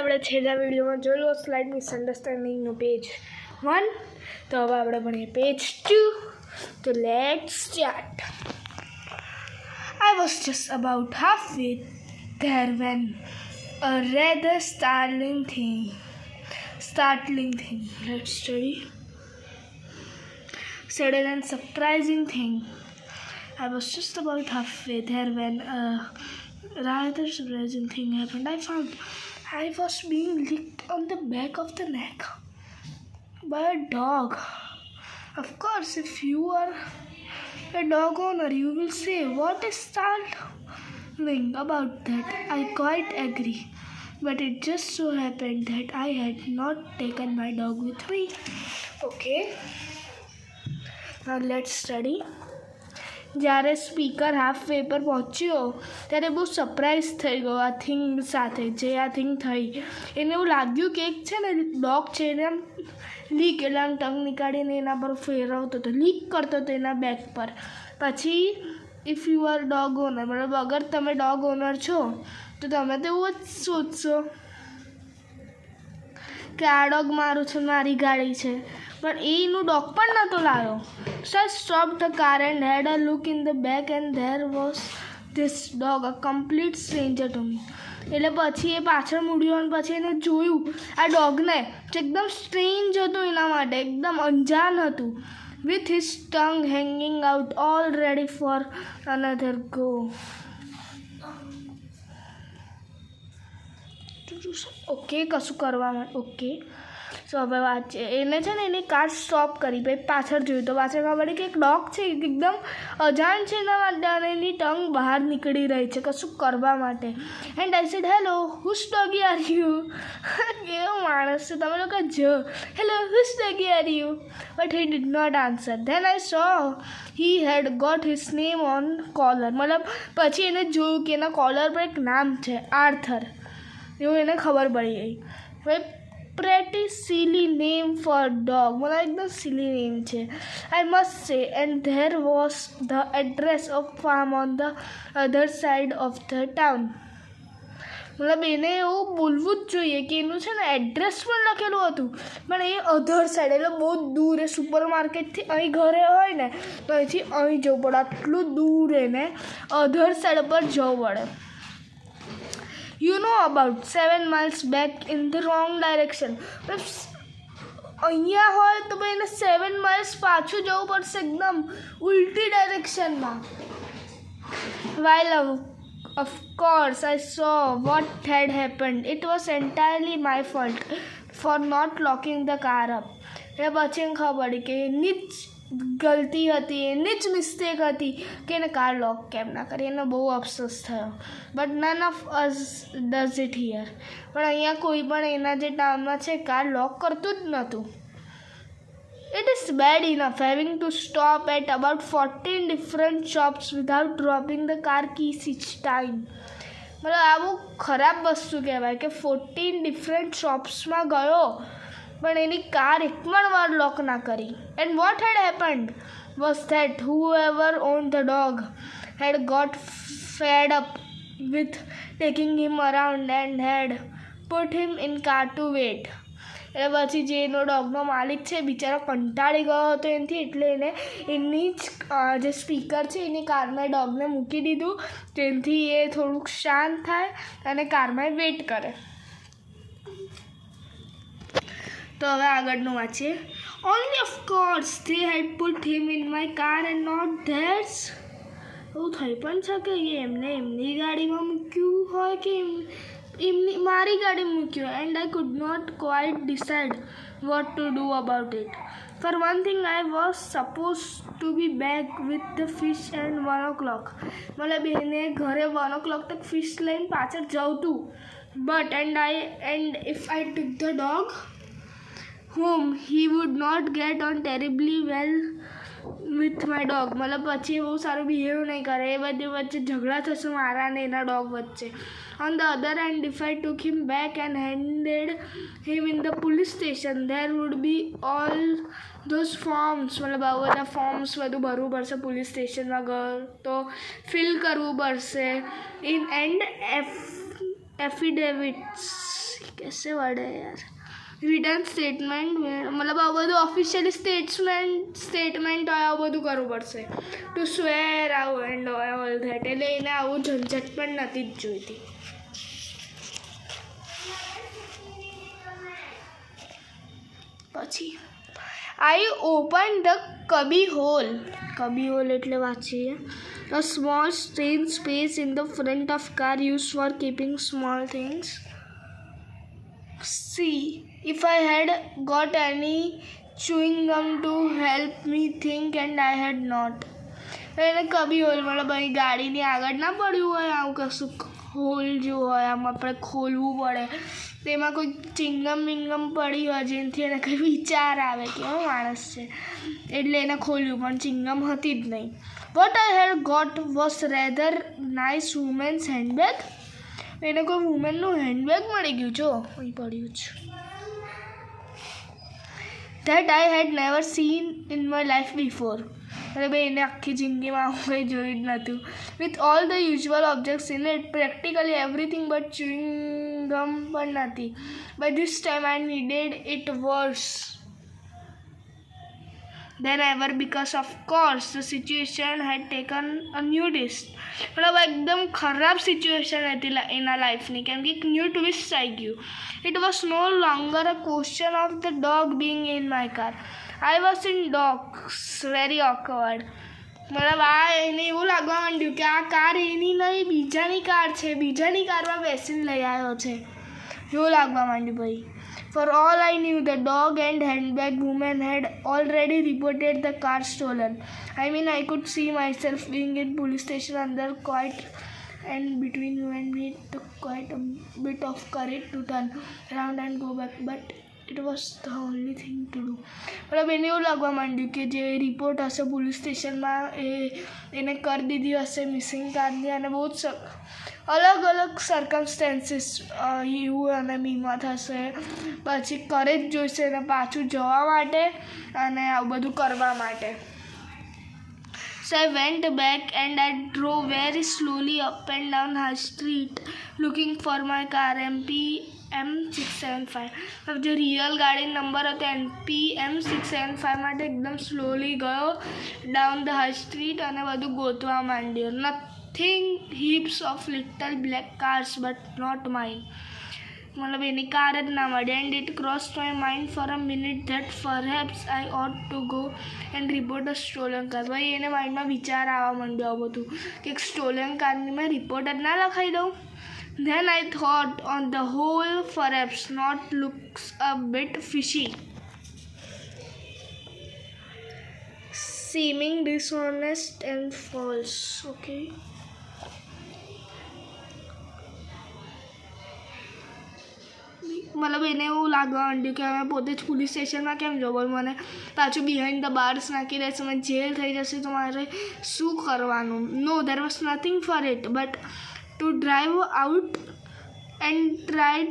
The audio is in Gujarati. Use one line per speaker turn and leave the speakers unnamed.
આપણે છેલ્લા વિડીયોમાં જોયું સ્લાઇડ મિસઅન્ડરસ્ટેન્ડિંગનું પેજ 1. તો હવે આપણે ભણીએ પેજ 2. તો let's start. I was just about halfway there when a rather startling thing. Let's study. Sudden and surprising thing. I was just about halfway there when a rather surprising thing happened. I found I was being licked on the back of the neck by a dog. Of course, if you are a dog owner, you will say, what is startling about that? I quite agree. But it just so happened that I had not taken my dog with me. Okay. Now let's study. જ્યારે સ્પીકર હાફ વે પર પહોંચ્યો ત્યારે બહુ સરપ્રાઈઝ થઈ ગયો આ થિંગ સાથે. જે આ થિંગ થઈ એને એવું લાગ્યું કે એક છે ને ડોગ છે એને આમ લીક એટલે આમ ટંગ નીકાળીને એના પર ફેરવતો હતો, લીક કરતો હતો એના બેક પર. પછી if you are dog owner, મતલબ અગર તમે ડોગ ઓનર છો તો તમે તો એવું જ સોચશો કે આ ડોગ મારું છે, મારી ગાડી છે. પણ એનું ડોગ પણ નહોતો લાવ્યો. So I stopped the car and had a look in the back and there was this dog, a complete stranger to me. એટલે પછી એ પાછળ મૂડ્યો અને પછી એને જોયું આ ડોગને જે એકદમ સ્ટ્રેન્જ હતું એના માટે, એકદમ અંજાન હતું. with his tongue hanging out all ready for another go. Okay, કશું કરવા માટે ઓકે. સો હવે વાત છે એને છે ને એની કાર સ્ટોપ કરી, ભાઈ પાછળ જોયું તો પાછળ ખબર પડી કે એક ડોગ છે એકદમ અજાણ છે એના માટે અને એની ટંગ બહાર નીકળી રહી છે કશું કરવા માટે. And I said hello whose doggy are you. કેવો માણસ છે તમે લોકો hello whose doggy are you. But he did not answer. Then I saw he had got his name on collar. મતલબ પછી એને જોયું કે એના કોલર પર એક નામ છે આર્થર, એવું એને ખબર પડી ગઈ. હવે pretty silly name for dog. मतलब एकदम silly name છે I must say. And there was the address of farm on the other side of the town. મતલબ એને એવું બોલવું જ જોઈએ કે એનું છે ને એડ્રેસ પણ લખેલું હતું પણ એ અધર સાઈડ એટલે બહુ દૂર, એ સુપર માર્કેટથી અહીં ઘરે હોય ને તો અહીંથી અહીં જવું પડે, આટલું દૂર એને અધર સાઈડ પર જવું પડે. You know about 7 miles back in the wrong direction. અહીંયા હોય તો ભાઈ એને 7 miles પાછું જવું પડશે એકદમ ઉલટી ડાયરેક્શનમાં. While of course I saw what had happened, it was entirely my fault for not locking the car up. એ પછી એને ખબર પડી કે એની જ ગલતી હતી, એની જ મિસ્ટેક હતી કે એને કાર લોક કેમ ના કરી. એને બહુ અફસોસ થયો. But none of us does it here. પણ અહીંયા કોઈ પણ એના જે ટાઉનમાં છે કાર લોક કરતું જ નહોતું. It is bad enough having to stop at about 14 different shops without dropping the car keys each time. મતલબ આ બહુ ખરાબ વસ્તુ કહેવાય કે 14 ડિફરન્ટ શોપ્સમાં ગયો પણ એની કાર એક પણ વાર લોક ના કરી. And what head happened was that whoever owned the dog had got fed up with taking him around and had put him in car to wait. એટલે પછી જે એનો ડોગનો માલિક છે બિચારો કંટાળી ગયો હતો એનાથી, એટલે એને એની જ જે સ્પીકર છે એની કારમાં ડોગને મૂકી દીધું જેનાથી એ થોડુંક શાંત થાય અને કારમાં વેઇટ કરે. તો હવે આગળનું વાંચીએ. Only of course they had put him in my car and not theirs. એવું થઈ પણ શકે કે એમને એમની ગાડીમાં મૂક્યું હોય કે એમની મારી ગાડી મૂક્યું. And I could not quite decide what to do about it. For one thing I was suppose to be back with the fish and 1 o'clock. મતલબ એને ઘરે 1 o'clock તક ફિશ લઈને પાછળ જવું. But and if I took the dog whom he would not get on terribly well with my dog. મતલબ પછી બહુ સારું બિહેવ નહીં કરે, એ બધી વચ્ચે ઝઘડા થશે મારા અને એના ડોગ વચ્ચે. On the other hand, if I took him back and handed him in the police station, there would be all those forms. મતલબ આવું બધા ફોર્મ્સ બધું ભરવું પડશે પોલીસ સ્ટેશનમાં ગયો તો ફિલ કરવું પડશે. એન્ડ એફિડેવિટ્સ कैसे वर्ड है यार रिटर्न स्टेटमेंट मतलब આ બધું ઓફિશિયલી સ્ટેટમેન્ટ હોય આવું બધું કરવું પડશે ટુ સ્વેર આવું એન્ડ ઓલ ધેટ એટલે એને આવું ઝંઝટ પણ નથી જ જોઈતી પછી I opened the cubby hole એટલે વાંચીએ a small strange space in the front of car used for keeping small things. See if I had got any chewing gum to help me think and I had not. એને કબી હોલ મતલબ અહીં ગાડીની આગળ ના પડ્યું હોય આવું કશું હોલ જેવું હોય આમ આપણે ખોલવું પડે તેમાં કોઈ ચિંગમ વિંગમ પડી હોય જેનાથી એને કંઈ વિચાર આવે કેવો માણસ છે એટલે એને ખોલ્યું પણ ચિંગમ હતી જ નહીં what I had got was rather nice women's handbag એને કોઈ વુમેનનું હેન્ડબેગ મળી ગયું જો અહીં પડ્યું છે that I had never seen in my life before એટલે એને આખી જિંદગીમાં આવું કંઈ જોયું જ નહોતું with all the usual objects in it practically everything but chewing gum પણ નથી but this time I needed it worse then ever because of course the situation had taken a new twist मतलब एकदम खराब सिचुएशन હતી એના લાઈફની કેમ કે એક ન્યૂ ટ્વિસ્ટ આવી ગયું it was no longer a question of the dog being in my car I was in dogs very awkward મતલબ આ એને એવું લાગવા માંડ્યું કે આ કાર એની નહીં બીજાની કાર છે બીજાની કારમાં બેસીને લઈ આવ્યો છે એવું લાગવા માંડ્યું ભાઈ For all I knew, the dog and handbag woman had already reported the car stolen. I mean, I could see myself being in police station under quite, and between you and me, it took quite a bit of courage to turn around and go back, but it was the only thing to do. मतलब એને એવું લાગવા માંડ્યું કે જે રિપોર્ટ હશે પોલીસ સ્ટેશનમાં એને કરી દીધી હશે મિસિંગ કારની અને બહુ જ અલગ અલગ સર્કમસ્ટેન્સીસ યુ અને મીમાં થશે પછી કરે જ જોઈશે એને પાછું જવા માટે અને આવું બધું કરવા માટે So I went back and I drove very slowly up and down High Street looking for my car MP M675 अब जो रियल गाड़ी नंबर હતો MP M675 માટે એકદમ સ્લોલી ગયો ડાઉન ધ હાઈ સ્ટ્રીટ અને બધું ગોતવા માંડ્યો Nothing heaps of little black cars but not mine मतलब એની કાર જ ના મળી and it crossed my mind for a minute that perhaps I ought to go and report a stolen car ભાઈ એને માઇન્ડમાં વિચાર આવવા માંડ્યો આ બધું કે એક સ્ટોલન કારની મેં રિપોર્ટ જ ના લખાઈ દઉં Then I thought on the whole perhaps not looks a bit fishy seeming dishonest and false okay मतलब એને એવું લાગવા માંડ્યું કે હવે પોતે જ પોલીસ સ્ટેશનમાં કેમ જવું મને પાછું બિહાઇન્ડ ધ બાર્સ નાખી દેશે મને જેલ થઈ જશે તો મારે શું કરવાનું no there was nothing for it but to drive out and try